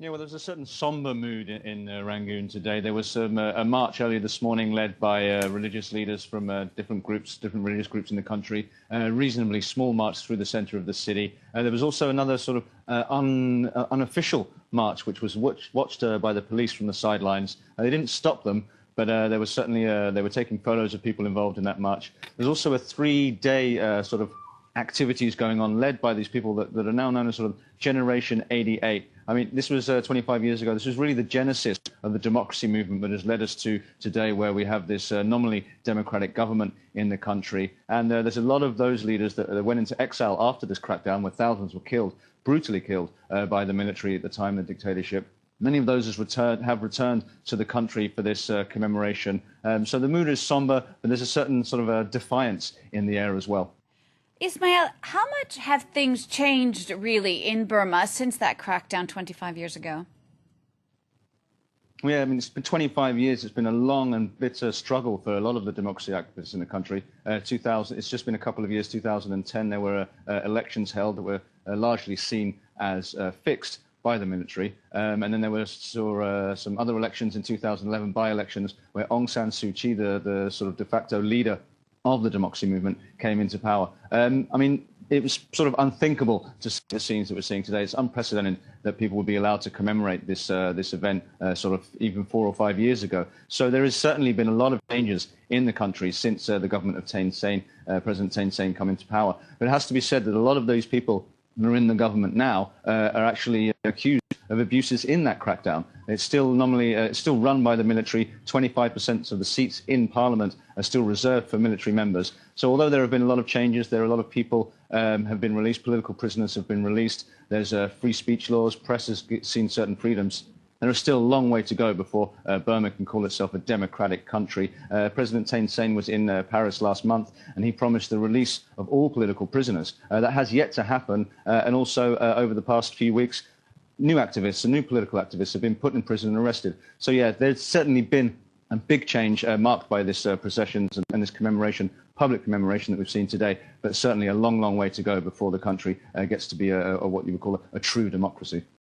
Yeah, well, there's a certain somber mood in Rangoon today. There was a march earlier this morning led by religious leaders from different religious groups in the country. A reasonably small march through the centre of the city. There was also another sort of unofficial march, which was watched by the police from the sidelines. They didn't stop them, but there was certainly they were taking photos of people involved in that march. There's also a three-day sort of activities going on, led by these people that are now known as sort of Generation 88. I mean, this was 25 years ago. This was really the genesis of the democracy movement that has led us to today, where we have this nominally democratic government in the country. And there's a lot of those leaders that went into exile after this crackdown, where thousands were killed, brutally killed by the military at the time of the dictatorship. Many of those have returned to the country for this commemoration. So the mood is somber, but there's a certain sort of defiance in the air as well. Ismail, how much have things changed really in Burma since that crackdown 25 years ago? Yeah, I mean, it's been 25 years. It's been a long and bitter struggle for a lot of the democracy activists in the country. It's just been a couple of years. 2010, there were elections held that were largely seen as fixed by the military. And then there were some other elections in 2011, by-elections, where Aung San Suu Kyi, the sort of de facto leader of the democracy movement, came into power. I mean, it was sort of unthinkable to see the scenes that we're seeing today. It's unprecedented that people would be allowed to commemorate this event sort of even 4 or 5 years ago. So there has certainly been a lot of changes in the country since the government of Thein Sein, President Thein Sein, come into power. But it has to be said that a lot of those people who are in the government now are actually accused of abuses in that crackdown. It's still it's still run by the military. 25% of the seats in Parliament are still reserved for military members. So although there have been a lot of changes, there are a lot of people have been released, political prisoners have been released, there's free speech laws, press has seen certain freedoms. There is still a long way to go before Burma can call itself a democratic country. President Thein Sein was in Paris last month, and he promised the release of all political prisoners. That has yet to happen, and also over the past few weeks, new activists and new political activists have been put in prison and arrested. So yeah, there's certainly been a big change marked by this processions and this commemoration, public commemoration that we've seen today, but certainly a long, long way to go before the country gets to be what you would call a true democracy.